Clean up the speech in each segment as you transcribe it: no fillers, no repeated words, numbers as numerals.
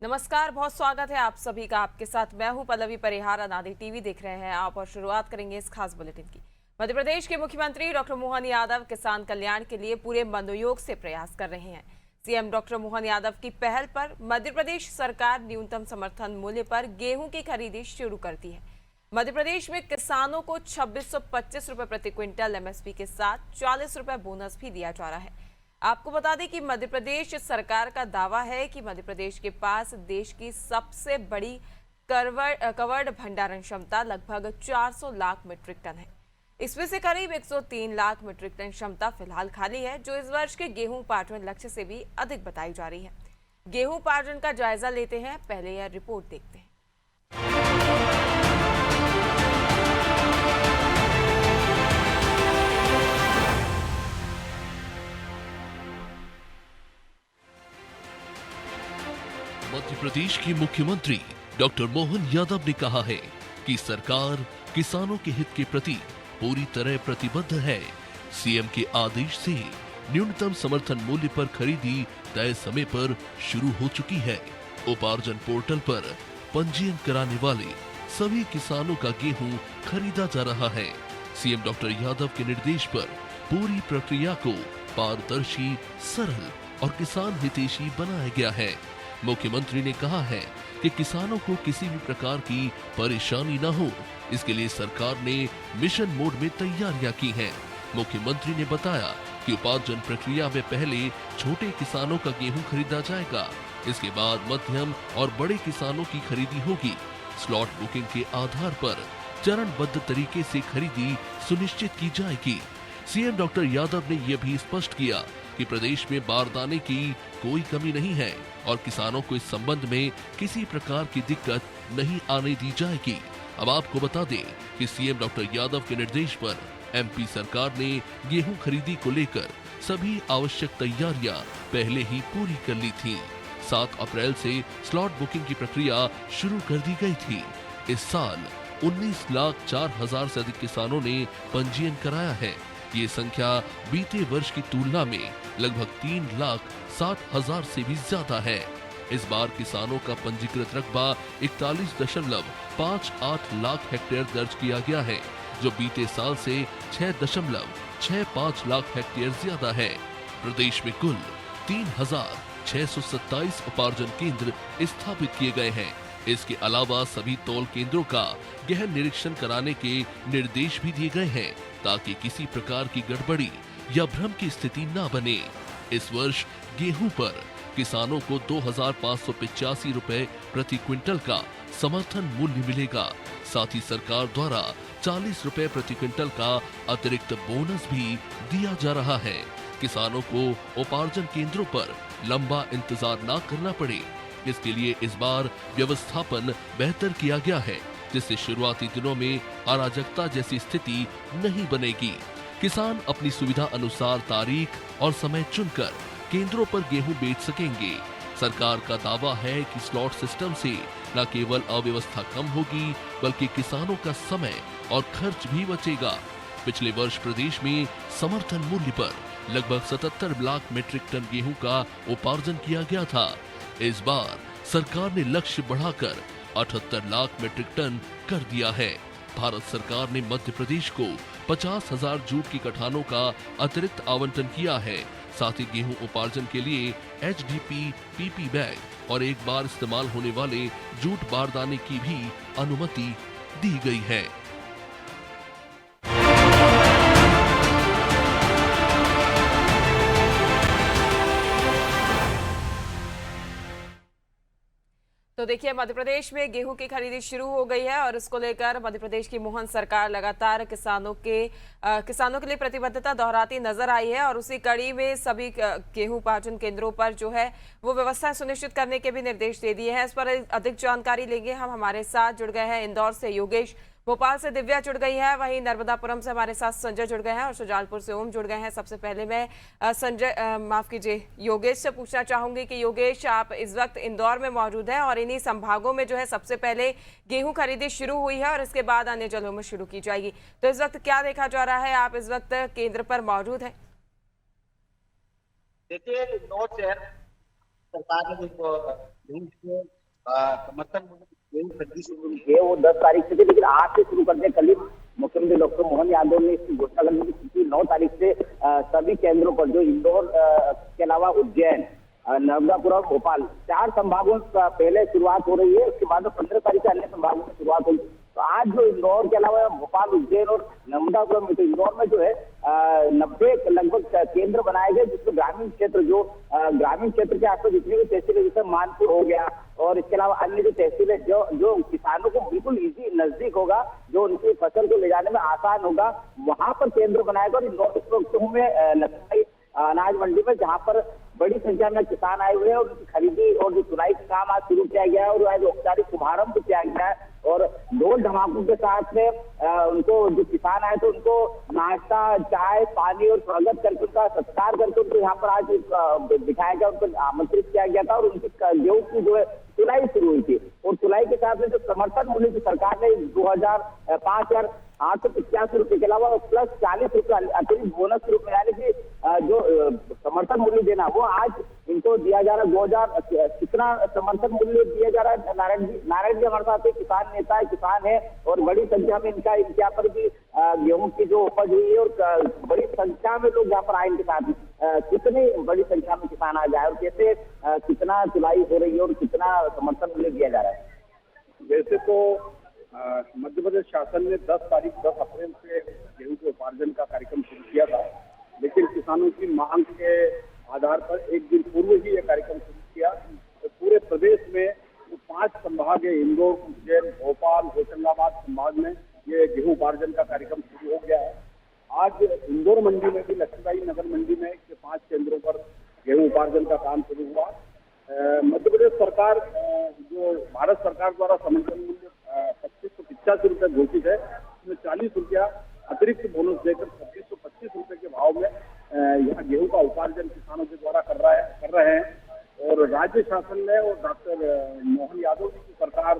नमस्कार, बहुत स्वागत है आप सभी का। आपके साथ मैं हूं पल्लवी परिहार। अनादि टीवी देख रहे हैं आप और शुरुआत करेंगे इस खास बुलेटिन की। मध्य प्रदेश के मुख्यमंत्री डॉक्टर मोहन यादव किसान कल्याण के लिए पूरे मनोयोग से प्रयास कर रहे हैं। सीएम डॉक्टर मोहन यादव की पहल पर मध्य प्रदेश सरकार न्यूनतम समर्थन मूल्य पर गेहूं की खरीदी शुरू करती है। मध्य प्रदेश में किसानों को 2625 रुपए प्रति क्विंटल एमएसपी के साथ 40 रुपए बोनस भी दिया जा रहा है। आपको बता दें कि मध्य प्रदेश सरकार का दावा है कि मध्य प्रदेश के पास देश की सबसे बड़ी कवर्ड भंडारण क्षमता लगभग 400 लाख मीट्रिक टन है। इसमें से करीब 103 लाख मीट्रिक टन क्षमता फिलहाल खाली है, जो इस वर्ष के गेहूं उपार्जन लक्ष्य से भी अधिक बताई जा रही है। गेहूं उपार्जन का जायजा लेते हैं, पहले यह रिपोर्ट देखते हैं। मध्य प्रदेश के मुख्यमंत्री डॉक्टर मोहन यादव ने कहा है कि सरकार किसानों के हित के प्रति पूरी तरह प्रतिबद्ध है। सीएम के आदेश से न्यूनतम समर्थन मूल्य पर खरीदी तय समय पर शुरू हो चुकी है। उपार्जन पोर्टल पर पंजीयन कराने वाले सभी किसानों का गेहूं खरीदा जा रहा है। सीएम डॉक्टर यादव के निर्देश पर पूरी प्रक्रिया को पारदर्शी, सरल और किसान हितैषी बनाया गया है। मुख्यमंत्री ने कहा है कि किसानों को किसी भी प्रकार की परेशानी न हो, इसके लिए सरकार ने मिशन मोड में तैयारियां की हैं। मुख्यमंत्री ने बताया कि उपार्जन प्रक्रिया में पहले छोटे किसानों का गेहूं खरीदा जाएगा, इसके बाद मध्यम और बड़े किसानों की खरीदी होगी। स्लॉट बुकिंग के आधार पर चरणबद्ध तरीके से खरीदी सुनिश्चित की जाएगी। सीएम डॉक्टर यादव ने यह भी स्पष्ट किया कि प्रदेश में बारदाने की कोई कमी नहीं है और किसानों को इस संबंध में किसी प्रकार की दिक्कत नहीं आने दी जाएगी। अब आपको बता दें कि सीएम डॉक्टर यादव के निर्देश पर एमपी सरकार ने गेहूं खरीदी को लेकर सभी आवश्यक तैयारियां पहले ही पूरी कर ली थी। 7 अप्रैल से स्लॉट बुकिंग की प्रक्रिया शुरू कर दी गई थी। इस साल 19,04,000 से अधिक किसानों ने पंजीयन कराया है। ये संख्या बीते वर्ष की तुलना में लगभग 3,07,000 से भी ज्यादा है। इस बार किसानों का पंजीकृत रकबा 41.58 लाख हेक्टेयर दर्ज किया गया है, जो बीते साल से 6.65 लाख हेक्टेयर ज्यादा है। प्रदेश में कुल 3,627 उपार्जन केंद्र स्थापित किए गए हैं। इसके अलावा सभी तौल केंद्रों का गहन निरीक्षण कराने के निर्देश भी दिए गए हैं, ताकि किसी प्रकार की गड़बड़ी या भ्रम की स्थिति न बने। इस वर्ष गेहूं पर किसानों को 2,585 रुपए प्रति क्विंटल का समर्थन मूल्य मिलेगा। साथ ही सरकार द्वारा 40 रुपए प्रति क्विंटल का अतिरिक्त बोनस भी दिया जा रहा है। किसानों को उपार्जन केंद्रों पर लंबा इंतजार न करना पड़े, इसके लिए इस बार व्यवस्थापन बेहतर किया गया है, जिससे शुरुआती दिनों में अराजकता जैसी स्थिति नहीं बनेगी। किसान अपनी सुविधा अनुसार तारीख और समय चुनकर केंद्रों पर गेहूं बेच सकेंगे। सरकार का दावा है कि स्लॉट सिस्टम से न केवल अव्यवस्था कम होगी, बल्कि किसानों का समय और खर्च भी बचेगा। पिछले वर्ष प्रदेश में समर्थन मूल्य पर लगभग 77 लाख मीट्रिक टन गेहूं का उपार्जन किया गया था। इस बार सरकार ने लक्ष्य बढ़ाकर 78 लाख मीट्रिक टन कर दिया है। भारत सरकार ने मध्य प्रदेश को 50,000 जूट की कठानों का अतिरिक्त आवंटन किया है। साथ ही गेहूं उपार्जन के लिए HDP PP बैग और एक बार इस्तेमाल होने वाले जूट बारदाने की भी अनुमति दी गई है। तो देखिए, मध्य प्रदेश में गेहूं की खरीदी शुरू हो गई है और इसको लेकर मध्य प्रदेश की मोहन सरकार लगातार किसानों के लिए प्रतिबद्धता दोहराती नजर आई है और उसी कड़ी में सभी गेहूं उपार्जन केंद्रों पर जो है वो व्यवस्था सुनिश्चित करने के भी निर्देश दे दिए हैं। इस पर अधिक जानकारी लेंगे हम। हमारे साथ जुड़ गए हैं इंदौर से योगेश, भोपाल से दिव्या जुड़ गई है, वहीं नर्मदापुरम से हमारे साथ संजय जुड़ गए हैं और सुजालपुर से ओम जुड़ गए हैं। सबसे पहले मैं माफ कीजिए, योगेश से पूछना चाहूंगी कि योगेश, आप इस वक्त इंदौर में मौजूद हैं और इन्हीं संभागों में जो है सबसे पहले गेहूं खरीदी शुरू हुई है और इसके बाद अन्य जिलों में शुरू की जाएगी। तो इस वक्त क्या देखा जा रहा है? आप इस वक्त केंद्र पर मौजूद हैं। देखिए, इंदौर शहर सरकार ने गेहूं के समर्थन गेहूं खरीदी शुरू हुई है वो 10 तारीख से थी, लेकिन आज से शुरू करने कल ही मुख्यमंत्री डॉक्टर मोहन यादव ने इसकी घोषणा कर दी कि 9 तारीख से सभी केंद्रों पर जो इंदौर के अलावा उज्जैन, नर्मदापुर और भोपाल 4 संभागों का पहले शुरुआत हो रही है। उसके बाद 15 तारीख से अन्य संभागों में शुरुआत होगी। तो आज जो इंदौर के अलावा भोपाल, उज्जैन और नर्मदापुर में, तो इंदौर में जो है 90 लगभग केंद्र बनाए गए, जिसमें ग्रामीण क्षेत्र ग्रामीण क्षेत्र के आसपास जितनी भी तहसील है, जैसे मानपुर हो गया और इसके अलावा अन्य जो तहसील है, जो किसानों को बिल्कुल इजी नजदीक होगा, जो उनकी फसल को ले जाने में आसान होगा, वहां पर केंद्र बनाएगा। और इंदौर में लखनऊ अनाज मंडी में जहां पर बड़ी संख्या में किसान आए हुए हैं और उनकी खरीदी और जो तुलाई का काम आज शुरू किया गया है और आज औपचारिक शुभारंभ किया गया है। और ढोल धमाकों के साथ में उनको जो किसान आए तो उनको नाश्ता, चाय, पानी और स्वागत करके उनका सत्कार करके उनको यहाँ पर आज बिठाया गया, उनको आमंत्रित किया गया था और उनकी गेहूं की जो है तुलाई शुरू हुई थी। और तुलाई के साथ में जो समर्थन मूल्य की सरकार ने 5,885 के अलावा प्लस 40 रुपये अतिरिक्त बोनस रूप में, यानी कि जो समर्थन मूल्य देना वो आज इनको दिया जा रहा है। 2000 कितना समर्थन मूल्य दिया जा रहा है? नारायण जी हमारे साथ किसान नेता है, किसान है और बड़ी संख्या में इनके यहाँ पर भी गेहूं की जो उपज हुई है और बड़ी संख्या में लोग यहाँ पर आए इनके साथ। कितनी बड़ी संख्या में किसान आ जाए और कैसे कितना तुलाई हो रही है और कितना समर्थन मूल्य दिया जा रहा है? वैसे तो मध्य प्रदेश शासन ने 10 अप्रैल से गेहूं के उपार्जन का कार्यक्रम शुरू किया था, लेकिन किसानों की मांग के आधार पर एक दिन पूर्व ही ये कार्यक्रम शुरू किया। तो पूरे प्रदेश में जो 5 संभाग है, इंदौर, उज्जैन, भोपाल, होशंगाबाद संभाग में ये गेहूं उपार्जन का कार्यक्रम शुरू हो गया है। आज इंदौर मंडी में भी, लक्ष्मीबाई नगर मंडी में 5 केंद्रों पर गेहूं उपार्जन का काम शुरू हुआ। मध्य प्रदेश सरकार, जो भारत सरकार द्वारा समर्थन मूल्य 2585 रुपये घोषित है, उसमें 40 रुपया अतिरिक्त बोनस देकर 2625 रुपये के भाव में यहाँ गेहूं का उपार्जन किसानों के द्वारा कर रहे हैं। और राज्य शासन ने और डॉक्टर मोहन यादव जी की सरकार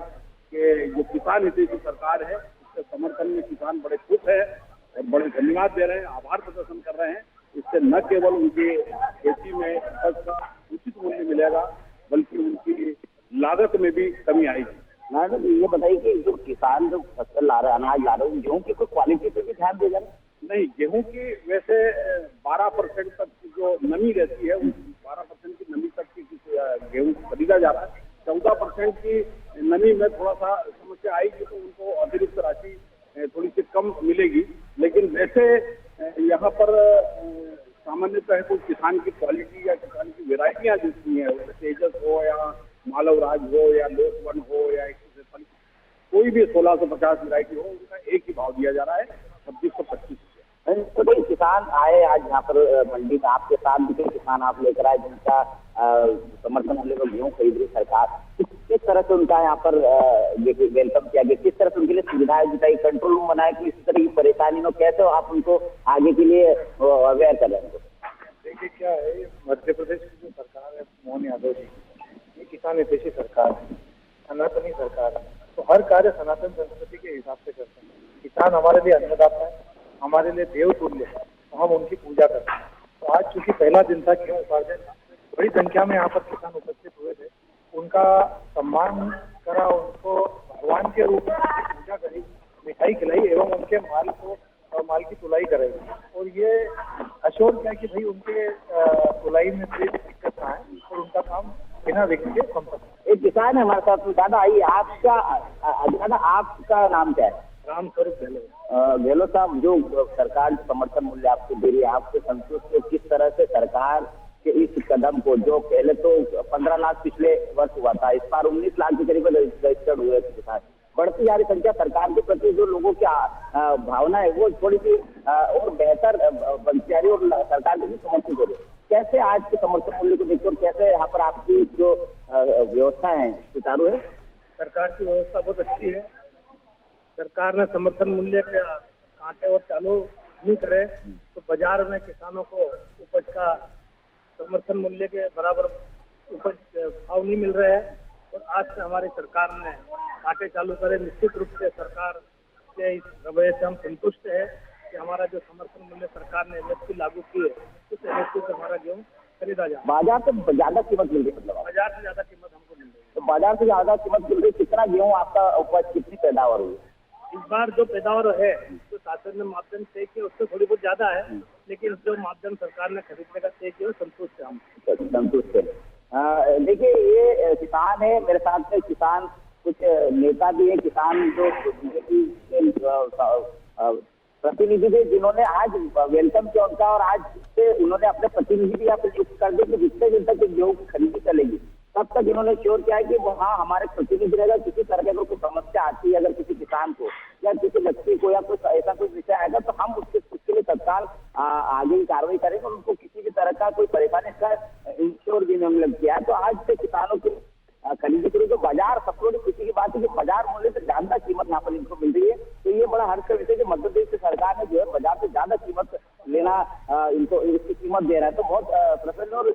के जो किसान हितैषी सरकार है, उसके समर्थन में किसान बड़े खुश है और बड़े धन्यवाद दे रहे हैं, आभार प्रदर्शन कर रहे हैं। इससे न केवल उनकी खेती में उपज का उचित मूल्य मिलेगा, बल्कि उनकी लागत में भी कमी आएगी। नारायण जी ये बताइए कि जो किसान जो फसल ला रहे हैं, अनाज ला रहे हैं, गेहूं की कोई क्वालिटी पे भी ध्यान देगा? नहीं, गेहूं की वैसे 12% तक की जो नमी रहती है, उस 12% की नमी तक की गेहूं खरीदा जा रहा है। 14% की नमी में थोड़ा सा समस्या आएगी तो उनको अतिरिक्त राशि थोड़ी सी कम मिलेगी। लेकिन वैसे यहाँ पर सामान्यतः कोई किसान की क्वालिटी या किसान की वेराइटियां जितनी है, तेजस हो या मालव राज हो या लोकवन हो या 153, कोई भी 1650 वेराइटी हो, उनका एक ही भाव दिया जा रहा है, 2625 रुपये। तो कोई किसान आए आज यहाँ पर मंडी में, आपके साथ भी कोई किसान आप लेकर आए जिनका समर्थन मूल्य में गेहूं खरीद रही सरकार, किस तरह से उनका यहाँ पर वेलकम किया गया, किस तरह से उनके लिए सुविधाएं जुटाई, कंट्रोल रूम बनाया कि इस तरह की परेशानी हो, कैसे आप उनको आगे के लिए अवेयर कर रहे हैं? देखिए क्या है, मध्य प्रदेश की जो सरकार है मोहन यादव जी, ये किसान हितैषी सरकार है, सनातनी सरकार है। तो हर कार्य सनातन संस्कृति के हिसाब से करते हैं। किसान हमारे लिए अन्नदाता है, हमारे लिए देव तुल्य है, तो हम उनकी पूजा करते हैं। तो आज चूंकि पहला दिन था गेहूं उपार्जन, बड़ी संख्या में यहाँ पर किसान उपस्थित हुए थे, उनका सम्मान करा, उनको भगवान के रूप में पूजा करी, मिठाई खिलाई एवं उनके माल को और माल की तुलाई कराई। और ये अश्योर किया कि भाई उनके तुलाई में कोई दिक्कत ना आए और उनका काम बिना विघ्न के संपन्न। एक किसान है हमारे साथ, दादा आइए, आपका नाम क्या है? राम स्वरूप गहलोत साहब, जो सरकार समर्थन मूल्य आपको दे रही है, आपके संतुष्ट हो किस तरह से सरकार के इस कदम को? जो पहले तो 15 लाख पिछले वर्ष हुआ था, इस बार 19 लाख के करीब रजिस्टर्ड हुए किसान। बढ़ती जा रही संख्या सरकार के प्रति जो लोगों की भावना है वो थोड़ी सी और बेहतर बनती जा रही है और सरकार के भी समर्थन हो रही है। कैसे आज के समर्थन मूल्य को देखते और कैसे यहाँ पर आपकी जो व्यवस्था है सुचारू है? सरकार की व्यवस्था बहुत अच्छी है। सरकार ने समर्थन मूल्य के कांटे और चालू नहीं करे तो बाजार में किसानों को उपज का समर्थन मूल्य के बराबर उपज भाव नहीं मिल रहे हैं। और आज से हमारी सरकार ने कांटे चालू करे। निश्चित रूप से सरकार के इस रवैये से हम संतुष्ट है कि हमारा जो समर्थन मूल्य सरकार ने एमएसपी लागू की है, उस एमएसपी से हमारा गेहूँ खरीदा जाए। बाजार से ज्यादा कीमत मिल रही है, मतलब बाजार से ज्यादा कीमत हमको मिल रही है। बाजार से ज्यादा कीमत मिल रही है। कितना गेहूं आपका उपज, कितनी पैदावार हुई? इस बार जो पैदावार है जो शासन ने मापदंड तय किया उससे थोड़ी बहुत ज्यादा है, लेकिन जो मापदंड सरकार ने खरीदने का तय किया संतुष्ट है हम। संतुष्ट है। देखिए, ये किसान है, मेरे साथ में किसान कुछ नेता भी है, किसान जो प्रतिनिधि थे जिन्होंने आज वेलकम किया उनका, और आज से उन्होंने अपने प्रतिनिधि भी यहाँ पे नियुक्त कर दिए कि जितने दिन तक गेहूं की खरीदी चलेगी तब तक इन्होंने श्योर किया है कि वो हाँ हमारे प्रतिनिधि रहेगा। किसी तरह की अगर कोई समस्या आती है, अगर किसी किसान को या किसी व्यक्ति को या कुछ ऐसा कोई विषय आएगा तो हम उसके लिए तत्काल आगे की कार्रवाई करेंगे और उनको किसी भी तरह का कोई परेशानी का इंश्योर भी नहीं किया। तो आज से किसानों की खरीदी करी तो बाजार, सबसे बड़ी खुशी की बात है कि बाजार मूल्य से ज्यादा कीमत यहाँ पर इनको मिल रही है। तो ये बड़ा हर्ष का विषय है कि मध्य प्रदेश की सरकार ने जो है बाजार से ज्यादा कीमत लेना, इनको इसकी कीमत दे रहा है, तो बहुत प्रसन्न। और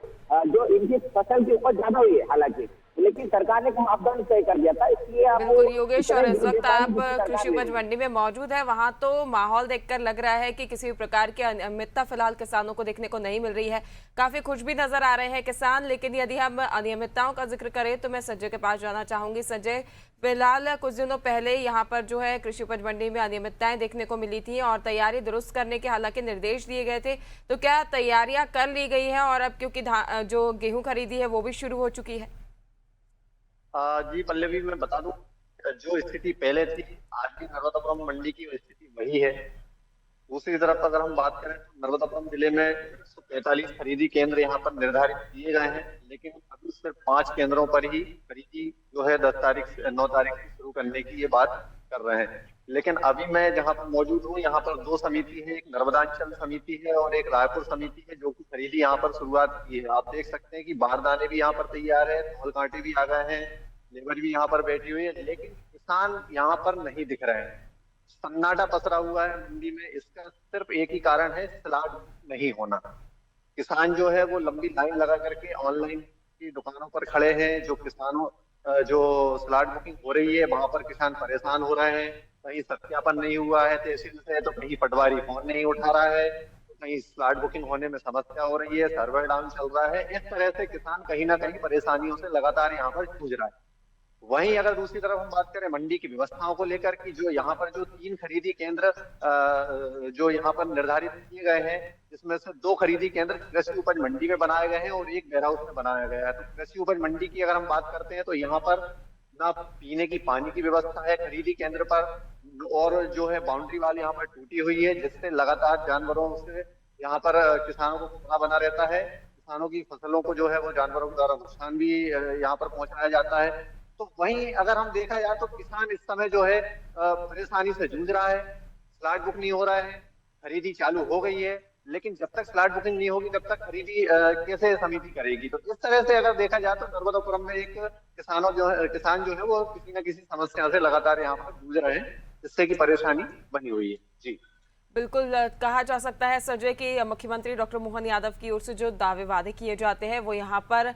जो इनकी फसल की उपज ज्यादा हुई है हालांकि, लेकिन सरकार ने मापदंड तय कर दिया था, इसलिए आप बिल्कुल योगेश, और इस वक्त आप कृषि उपज मंडी में मौजूद है, वहां तो माहौल देखकर लग रहा है कि किसी भी प्रकार की अनियमितता फिलहाल किसानों को देखने को नहीं मिल रही है। काफी खुश भी नजर आ रहे हैं किसान। लेकिन यदि हम अनियमितताओं का जिक्र करें तो मैं संजय के पास जाना चाहूंगी। संजय, फिलहाल कुछ दिनों पहले यहाँ पर जो है कृषि उपज मंडी में अनियमितताएं देखने को मिली थी और तैयारी दुरुस्त करने के हालांकि निर्देश दिए गए थे, तो क्या तैयारियां कर ली गई हैं और अब क्योंकि जो गेहूं खरीदी है वो भी शुरू हो चुकी है? जी पल्लवी, मैं बता दूं जो स्थिति पहले थी आज भी नर्मदापुरम मंडी की स्थिति वही है। दूसरी तरफ अगर हम बात करें तो नर्मदापुरम जिले में 145 खरीदी केंद्र यहाँ पर निर्धारित किए गए हैं, लेकिन अभी सिर्फ 5 केंद्रों पर ही खरीदी जो है 9 तारीख से शुरू करने की ये बात कर रहे हैं। लेकिन अभी मैं जहाँ पर मौजूद हूँ यहाँ पर 2 समिति है, एक नर्मदांचल समिति है और एक रायपुर समिति है, जो कि खरीदी यहाँ पर शुरुआत की है। आप देख सकते हैं कि बारदाने भी यहाँ पर तैयार है, तौल कांटे भी आ गए हैं, लेबर भी यहाँ पर बैठी हुई है, लेकिन किसान यहाँ पर नहीं दिख रहे हैं। सन्नाटा पसरा हुआ है मंडी में। इसका सिर्फ एक ही कारण है, स्लॉट नहीं होना। किसान जो है वो लंबी लाइन लगा करके ऑनलाइन की दुकानों पर खड़े हैं। जो स्लॉट बुकिंग हो रही है वहां पर किसान परेशान हो रहे हैं। कहीं सत्यापन नहीं हुआ है तहसील से, तो कहीं पटवारी फोन नहीं उठा रहा है, तो कहीं स्लॉट बुकिंग होने में समस्या हो रही है, सर्वर डाउन चल रहा है। इस तरह से किसान कहीं ना कहीं परेशानियों से लगातार यहाँ पर जूझ रहा है। वहीं अगर दूसरी तरफ हम बात करें मंडी की व्यवस्थाओं को लेकर कि जो यहाँ पर जो 3 खरीदी केंद्र जो यहाँ पर निर्धारित किए गए हैं, जिसमें से 2 खरीदी केंद्र कृषि उपज मंडी में बनाए गए हैं और एक वेयर हाउस में बनाया गया है। तो कृषि उपज मंडी की अगर हम बात करते हैं तो यहाँ पर ना पीने की पानी की व्यवस्था है खरीदी केंद्र पर, और जो है बाउंड्री वाल यहाँ पर टूटी हुई है, जिससे लगातार जानवरों से यहाँ पर किसानों को खतरा बना रहता है। किसानों की फसलों को जो है वो जानवरों के द्वारा नुकसान भी यहाँ पर पहुंचाया जाता है। तो वहीं अगर हम देखा जाए तो किसान इस समय जो है परेशानी से जूझ रहा है। स्लॉट बुक नहीं हो रहा है, खरीदी चालू हो गई है, लेकिन जब तक स्लॉट बुकिंग नहीं होगी तब तक खरीदी कैसे समिति करेगी। तो इस तरह से अगर देखा जाए तो नर्मदापुरम में एक किसान जो है वो किसी न किसी समस्या से लगातार यहाँ पर जूझ रहे हैं, जिससे की परेशानी बनी हुई है। जी बिल्कुल, कहा जा सकता है संजय कि मुख्यमंत्री डॉक्टर मोहन यादव की ओर से जो दावे वादे किए जाते हैं वो यहाँ पर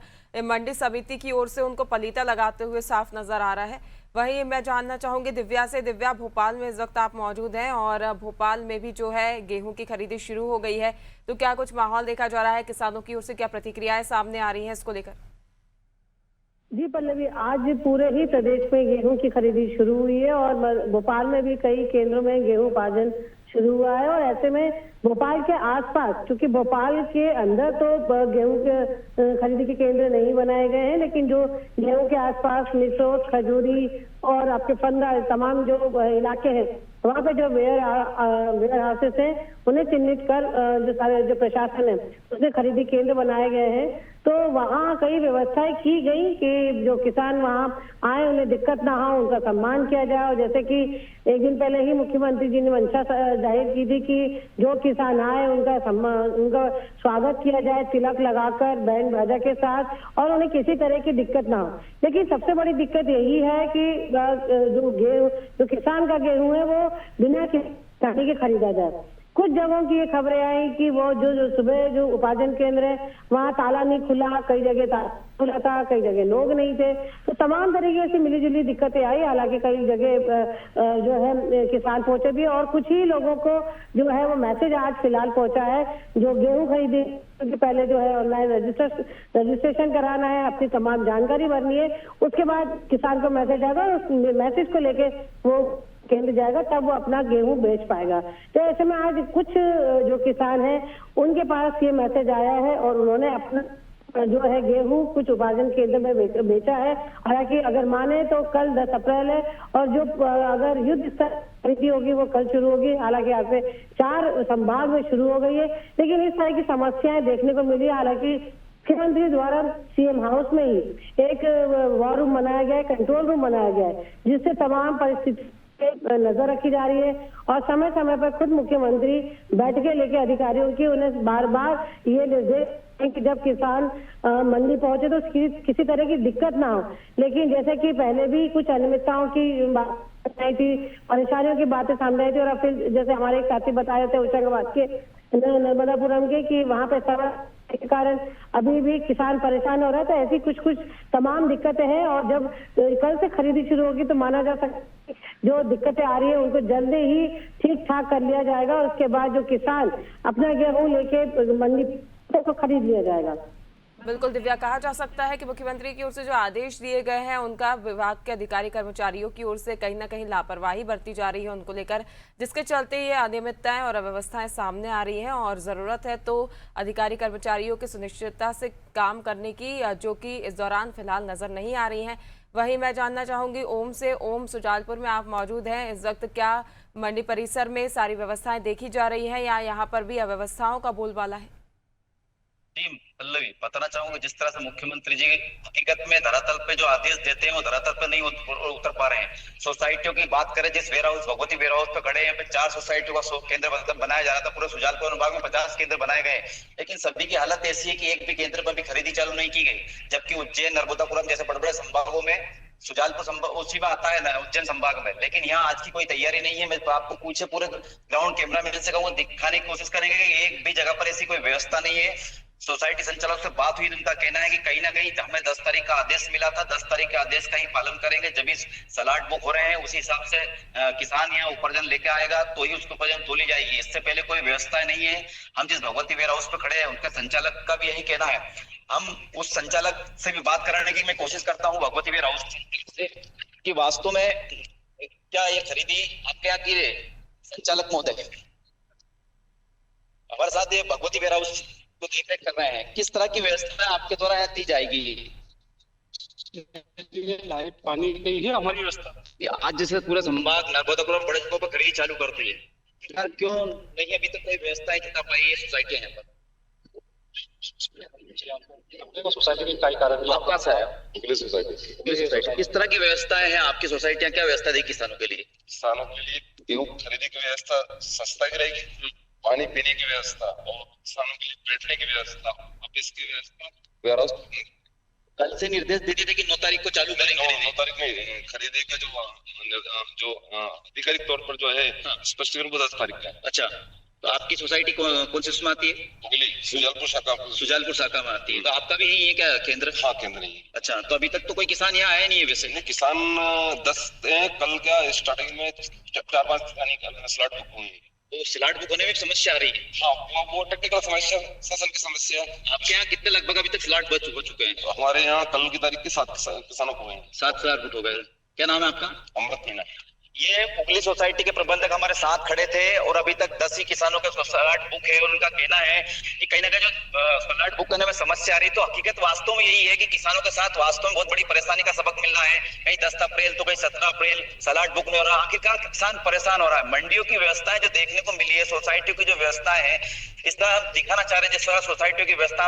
मंडी समिति की ओर से उनको पलीता लगाते हुए साफ नजर आ रहा है। वहीं मैं जानना चाहूंगी दिव्या से। दिव्या, भोपाल में इस वक्त आप मौजूद हैं और भोपाल में भी जो है गेहूं की खरीदी शुरू हो गई है, तो क्या कुछ माहौल देखा जा रहा है? किसानों की ओर से क्या प्रतिक्रियाएं सामने आ रही हैं इसको लेकर? जी पल्लवी, आज पूरे ही प्रदेश में गेहूं की खरीदी शुरू हुई है और भोपाल में भी कई केंद्रों में गेहूं उपार्जन शुरू हुआ है। और ऐसे में भोपाल के आसपास, क्योंकि भोपाल के अंदर तो गेहूं के खरीदी के केंद्र नहीं बनाए गए हैं, लेकिन जो गेहूं के आसपास निसोत, खजूरी और आपके फंदा तमाम जो इलाके हैं वहाँ पे जो वेयर हाउसेस हैं उन्हें चिन्हित कर जो प्रशासन है उसने खरीदी केंद्र बनाए गए हैं। तो वहाँ कई व्यवस्थाएं की गई कि जो किसान वहाँ आए उन्हें दिक्कत ना हो, उनका सम्मान किया जाए। और जैसे कि एक दिन पहले ही मुख्यमंत्री जी ने मंशा जाहिर की थी कि जो किसान आए उनका स्वागत किया जाए तिलक लगाकर, बैंड बाजा के साथ, और उन्हें किसी तरह की दिक्कत ना हो। लेकिन सबसे बड़ी दिक्कत यही है कि जो किसान का गेहूं है वो बिना किसानी के खरीदा जाए। कुछ जगहों की ये खबरें आई कि वो जो सुबह जो उपार्जन केंद्र है वहाँ ताला नहीं खुला, कई जगह ताला खुला था, कई जगह लोग नहीं थे, तो तमाम तरीके से मिलीजुली दिक्कतें आई। हालांकि कई जगह जो है किसान पहुंचे भी और कुछ ही लोगों को जो है वो मैसेज आज फिलहाल पहुंचा है जो गेहूं खरीदे के पहले जो है ऑनलाइन रजिस्ट्रेशन कराना है, अपनी तमाम जानकारी भरनी है, उसके बाद किसान को मैसेज आएगा और उस मैसेज को लेके वो केंद्र जाएगा, तब वो अपना गेहूं बेच पाएगा। तो ऐसे में आज कुछ जो किसान हैं उनके पास ये मैसेज आया है और उन्होंने अपना जो है गेहूं कुछ उपार्जन केंद्र में बेचा है। हालांकि अगर माने तो कल 10 अप्रैल है और जो अगर युद्ध स्तर खरीदी होगी वो कल शुरू होगी। हालांकि यहाँ पे 4 संभाग में शुरू हो गई है, लेकिन इस तरह की समस्याएं देखने को मिली। हालांकि मुख्यमंत्री द्वारा सीएम हाउस में ही एक वॉर रूम बनाया गया है, कंट्रोल रूम बनाया गया है, जिससे तमाम परिस्थिति नजर रखी जा रही है और समय समय पर खुद मुख्यमंत्री बैठकें लेके अधिकारियों की उन्हें बार बार ये निर्देश कि जब किसान मंडी पहुंचे तो किसी तरह की दिक्कत ना हो। लेकिन जैसे कि पहले भी कुछ अनियमितताओं की बात आई थी, परेशानियों की बातें सामने आई थी और फिर जैसे हमारे एक साथी बताए थे होशंगाबाद के नर्मदापुरम के कि वहां पे के कारण अभी भी किसान परेशान हो रहा है। तो ऐसी कुछ तमाम दिक्कतें हैं और जब कल से खरीदी शुरू होगी तो माना जा सकता है जो दिक्कतें आ रही है उनको जल्दी ही ठीक ठाक कर लिया जाएगा और उसके बाद जो किसान अपना गेहूं लेके मंडी को खरीद लिया जाएगा। बिल्कुल दिव्या, कहा जा सकता है कि मुख्यमंत्री की ओर से जो आदेश दिए गए हैं उनका विभाग के अधिकारी कर्मचारियों की ओर से कहीं ना कहीं लापरवाही बरती जा रही है उनको लेकर, जिसके चलते ये अनियमितताएं और अव्यवस्थाएं सामने आ रही हैं और ज़रूरत है तो अधिकारी कर्मचारियों की सुनिश्चितता से काम करने की, जो कि इस दौरान फिलहाल नजर नहीं आ रही हैं। वहीं मैं जानना चाहूंगी ओम से, ओम सुजालपुर में आप मौजूद हैं इस वक्त, क्या मंडी परिसर में सारी व्यवस्थाएं देखी जा रही हैं या यहाँ पर भी अव्यवस्थाओं का बोलबाला है? जी पल्लवी, बताना चाहूंगा जिस तरह से मुख्यमंत्री जी हकीकत में धरातल पे जो आदेश देते हैं वो धरातल पे नहीं उतर पा रहे हैं। सोसाइटियों की बात करें, जिस warehouse Bhagwati warehouse पे खड़े हैं, पे 4 सोसाइटियों का केंद्र बनाया जा रहा था। पूरे सुजालपुर अनुभाग में 50 केंद्र बनाए गए, लेकिन सभी की हालत ऐसी है कि एक भी केंद्र पर भी खरीदी चालू नहीं की गई। जबकि उज्जैन, नर्मदापुरम जैसे बड़े बड़े संभागों में, सुजालपुर उसी में आता है ना उज्जैन संभाग में, लेकिन यहाँ आज की कोई तैयारी नहीं है। मैं आपको पूछे पूरे ग्राउंड कैमरा मैन से कहूँ, दिखाने की कोशिश करेंगे कि एक भी जगह पर ऐसी कोई व्यवस्था नहीं है। सोसाइटी संचालक से बात हुई, उनका कहना है कि कहीं ना कहीं हमें 10 तारीख का आदेश मिला था, 10 तारीख के आदेश का ही पालन करेंगे। जब इस सलाट बुक हो रहे हैं उसी हिसाब से किसान यहाँ उपार्जन लेके आएगा तो ही उसको उपार्जन तोली जाएगी। इससे पहले कोई व्यवस्था नहीं है। हम जिस भगवती वेयर हाउस पे खड़े हैं उनका संचालक का भी यही कहना है। हम उस संचालक से भी बात कराने की मैं कोशिश करता हूँ भगवती वेयर हाउस से कि वास्तव में क्या ये खरीदी आपके यहाँ की संचालक महोदय हमारे साथ ये भगवती वेयर हाउस को देख रेख कर रहे हैं, किस तरह की व्यवस्था आपके द्वारा दी जाएगी? लाइट पानी की है हमारी व्यवस्था। आज जैसे पूरा संभाग नर्मदापुरम बड़े जगहों पर खरीदी चालू कर दी है, यार क्यों नहीं अभी तक कोई व्यवस्था है जितना पाई है सोसाइटी यहाँ पर? सोसाइटी की कई कारण आपका सा है सोसाइटी। किस तरह की व्यवस्थाएं हैं आपकी सोसाइटियाँ? क्या व्यवस्था दी किसानों के लिए? किसानों के लिए गेहूं खरीदी की व्यवस्था सस्ता की रहेगी, पानी पीने की व्यवस्था और किसानों के लिए बैठने की व्यवस्था, ऑफिस की व्यवस्था, वेयर हाउस। कल से निर्देश दे दिए थे कि 9 तारीख को चालू करेंगे। 9 तारीख में खरीदी का जो आधिकारिक तौर पर जो है स्पष्टीकरण वो 10 तारीख का है। अच्छा, तो आपकी सोसाइटी कौन सी उसमें आती है? सुजालपुर शाखा। सुजालपुर शाखा में आती है। तो आपका भी यही है क्या केंद्र? हाँ, केंद्र नहीं है। अच्छा, तो अभी तक तो कोई किसान यहाँ आया नहीं है वैसे? किसान 10 कल क्या स्टार्टिंग में 4-5 स्लॉट बुक हुए हैं। तो स्लॉट बुक होने में समस्या आ रही है? हाँ, वो टेक्निकल समस्या, शासन की समस्या है। आपके यहाँ कितने लगभग अभी तक स्लॉट हो चुके हैं? हमारे यहाँ कल की तारीख के 7 किसानों को हुए हैं। 7 स्लॉट बुक हो गए। क्या नाम है आपका? अमृत मीना। ये उगली सोसाइटी के प्रबंधक हमारे साथ खड़े थे और अभी तक 10 ही किसानों के स्लॉट बुक है और उनका कहना है कि कहीं ना कहीं जो स्लॉट बुक करने में समस्या आ रही। तो हकीकत वास्तव में यही है कि किसानों के साथ वास्तव में बहुत बड़ी परेशानी का सबक मिल रहा है। कहीं 10 अप्रैल तो कहीं 17 अप्रैल स्लॉट बुक नहीं हो रहा। आखिरकार किसान परेशान हो रहा है। मंडियों की व्यवस्थाएं जो देखने को मिली है, सोसाइटियों की जो व्यवस्था है, इस तरह दिखाना चाह रहे हैं जिस तरह सोसाइटियों की व्यवस्था,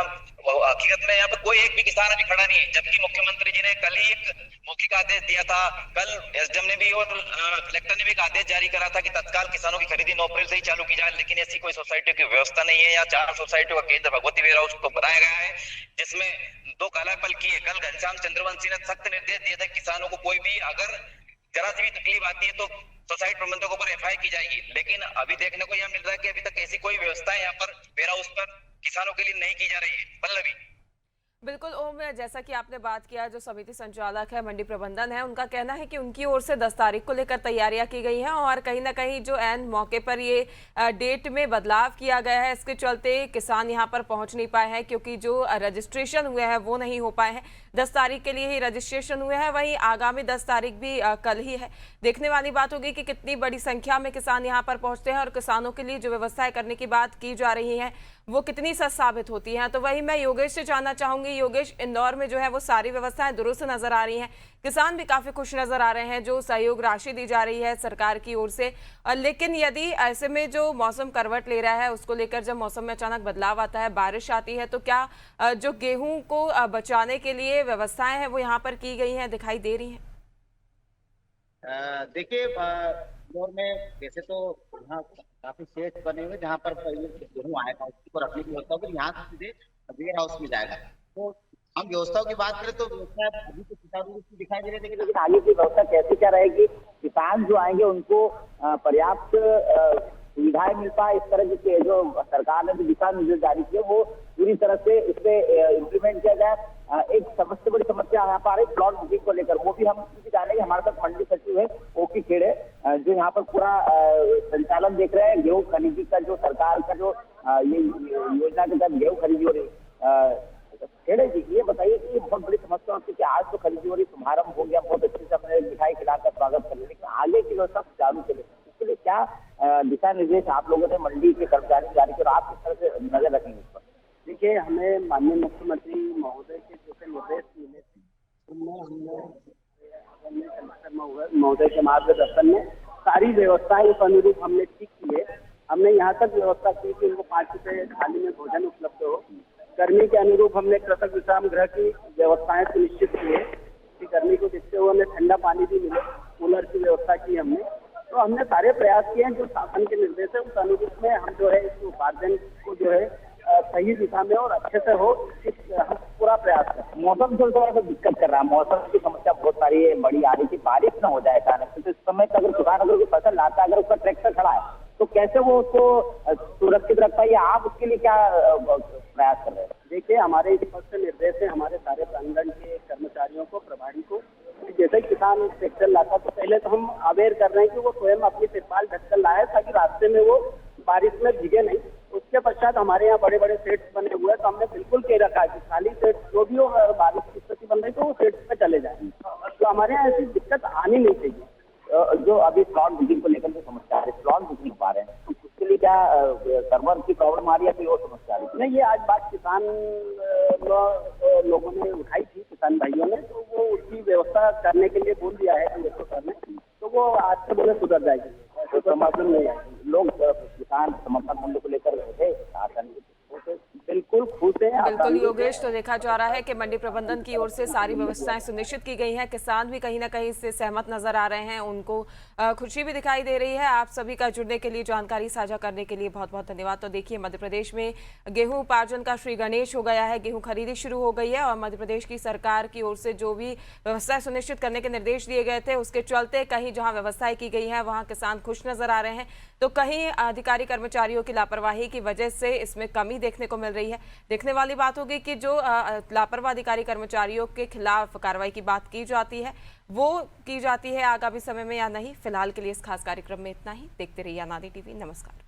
हकीकत में यहाँ पे कोई एक भी किसान अभी खड़ा नहीं है। जबकि मुख्यमंत्री जी ने कल ही एक मौखिक आदेश दिया था, कल एसडीएम ने भी और कलेक्टर ने भी एक आदेश जारी करा था कि तत्काल किसानों की खरीदी 9 अप्रैल से ही चालू की जाए। लेकिन ऐसी कोई सोसाइटियों की व्यवस्था नहीं है। यहाँ 4 सोसाइटियों का केंद्र भगवती वेयर हाउस तो बनाया गया है जिसमें 2 कालापल की है। कल घनश्याम चंद्रवंशी ने सख्त निर्देश दिए थे किसानों को कोई भी अगर जरा सी भी तकलीफ आती है तो सोसाइटी प्रबंधकों पर एफआईआर की जाएगी। लेकिन अभी देखने को यह मिल रहा है कि अभी तक ऐसी कोई व्यवस्था यहाँ पर वेयर हाउस पर किसानों के लिए नहीं की जा रही है। पल्लवी। बिल्कुल ओम, जैसा कि आपने बात किया, जो समिति संचालक है, मंडी प्रबंधन है, उनका कहना है कि उनकी ओर से 10 तारीख को लेकर तैयारियां की गई हैं और कहीं ना कहीं जो एन मौके पर ये डेट में बदलाव किया गया है, इसके चलते किसान यहां पर पहुंच नहीं पाए हैं, क्योंकि जो रजिस्ट्रेशन हुए हैं वो नहीं हो पाए हैं। 10 तारीख के लिए ही रजिस्ट्रेशन हुए हैं, वहीं आगामी 10 तारीख भी कल ही है। देखने वाली बात होगी कि कितनी बड़ी संख्या में किसान यहाँ पर पहुंचते हैं और किसानों के लिए जो व्यवस्थाएं करने की बात की जा रही है वो कितनी सच साबित होती हैं। तो वही मैं योगेश से जानना चाहूंगी। योगेश, इंदौर में जो है वो सारी व्यवस्थाएं दुरुस्त नजर आ रही हैं, किसान भी काफी खुश नजर आ रहे हैं, जो सहयोग राशि दी जा रही है सरकार की ओर से। लेकिन यदि ऐसे में जो मौसम करवट ले रहा है, उसको लेकर जब मौसम में अचानक बदलाव आता है, बारिश आती है, तो क्या जो गेहूं को बचाने के लिए व्यवस्थाएं हैं वो यहाँ पर की गई हैं, दिखाई दे रही हैं? देखिए, इंदौर में वैसे तो यहाँ काफी शेड बने हुए जहाँ पर गेहूँ आएगा उसको रखने की व्यवस्था होगी, यहाँ से सीधे वेयर हाउस में जाएगा। तो हम व्यवस्थाओं की बात करें तो व्यवस्था अभी तो सुचारू रूप से दिखाई दे रही है, लेकिन आगे की व्यवस्था कैसे क्या रहेगी, किसान जो आएंगे उनको पर्याप्त सुविधाएं मिल पाए, इस तरह की जो सरकार ने जो दिशा निर्देश जारी किए वो पूरी तरह से इस पे इम्प्लीमेंट किया जाए। एक सबसे बड़ी समस्या यहाँ पर आ रही प्लॉट बुकिंग को लेकर, वो भी हम जानेंगे। हमारे साथ मंडी सचिव है ओपी खेड़े, जो यहाँ पर पूरा संचालन देख रहे हैं। गेहूं खरीदी का जो सरकार का जो ये योजना के तहत गेहूं खरीदी हो रही, खेड़े जी ये बताइए कि ये बहुत बड़ी समस्या होती है कि आज तो खरीदी हो रही, शुभारंभ हो गया, बहुत अच्छे से अपने मिठाई खिलाकर स्वागत कर लिया, लेकिन आगे की व्यवस्था सुचारू चले, इसके लिए क्या दिशा निर्देश आप लोगों ने मंडी के कर्मचारी जारी किए और आप किस तरह से नजर रखेंगे इस पर? देखिए, हमें माननीय मुख्यमंत्री महोदय के जैसे निर्देश मिले थे, उनमें हमने कमिश्नर महोदय के मार्गदर्शन में सारी व्यवस्थाएं उस अनुरूप हमने ठीक की है। हमने यहाँ तक व्यवस्था की कि उनको 5 रुपए थाली में भोजन उपलब्ध हो। गर्मी के अनुरूप हमने कृषक विश्राम गृह की व्यवस्थाएं सुनिश्चित की है कि गर्मी को देखते हुए हमें ठंडा पानी भी मिले, कूलर की व्यवस्था की हमने। तो हमने सारे प्रयास किए हैं जो शासन के निर्देश है, उस अनुरूप में हम जो है इस उपार्जन को जो है सही दिशा में और अच्छे से हो, हम पूरा प्रयास करें। मौसम थोड़ा सा दिक्कत कर रहा है, मौसम की समस्या बहुत सारी बड़ी आ रही थी, बारिश न हो जाए अचानक से, तो इस समय अगर किसान अगर कोई फसल लाता है, अगर उसका ट्रैक्टर खड़ा है तो कैसे वो उसको सुरक्षित रख पाए, आप उसके लिए क्या प्रयास कर रहे हैं? देखिए, हमारे स्पष्ट निर्देश है हमारे सारे प्रांगण के कर्मचारियों को, प्रभारी को, जैसे ही किसान ट्रैक्टर लाता तो पहले तो हम अवेयर कर रहे हैं कि वो स्वयं अपनी तिरपाल ढककर लाए ताकि रास्ते में वो बारिश में भीगे नहीं। उसके पश्चात हमारे यहाँ बड़े बड़े सेट्स बने हुए हैं, तो हमने बिल्कुल कह रखा है कि खाली सेट्स जो भी हो, बारिश की स्थिति बन रही तो वो सेट्स पे चले जाए। तो हमारे यहाँ ऐसी दिक्कत आनी नहीं चाहिए। जो अभी प्लॉट बुकिंग को लेकर जो समस्या आ रही है, प्लॉट बुक नहीं पा रहे हैं, तो उसके लिए क्या सर्वर की प्रॉब्लम आ रही है, कोई और समस्या आ रही है? नहीं, ये आज बात किसान लोगों ने उठाई थी, किसान भाइयों ने, तो वो उसकी व्यवस्था करने के लिए बोल दिया है कलेक्टर सर ने, तो वो आज से बोले सुधर जाएगी, तो प्रॉब्लम नहीं आएगी। लोग किसान समर्थन मूल्य को लेकर बिल्कुल खुश है। बिल्कुल योगेश, तो देखा जा रहा है कि मंडी प्रबंधन की ओर से सारी व्यवस्थाएं सुनिश्चित की गई हैं, किसान भी कहीं ना कहीं इससे सहमत नजर आ रहे हैं, उनको खुशी भी दिखाई दे रही है। आप सभी का जुड़ने के लिए, जानकारी साझा करने के लिए बहुत बहुत धन्यवाद। तो देखिए, मध्य प्रदेश में गेहूं उपार्जन का श्री गणेश हो गया है, गेहूं खरीदी शुरू हो गई है और मध्य प्रदेश की सरकार की ओर से जो भी व्यवस्थाएं सुनिश्चित करने के निर्देश दिए गए थे, उसके चलते कहीं जहां व्यवस्थाएं की गई है वहां किसान खुश नजर आ रहे हैं, तो कहीं अधिकारी कर्मचारियों की लापरवाही की वजह से इसमें कमी देखने को मिल रही है। देखने वाली बात होगी कि जो लापरवाह अधिकारी कर्मचारियों के खिलाफ कार्रवाई की बात की जाती है वो की जाती है आगामी समय में या नहीं। फिलहाल के लिए इस खास कार्यक्रम में इतना ही। देखते रहिए आनादि टीवी। नमस्कार।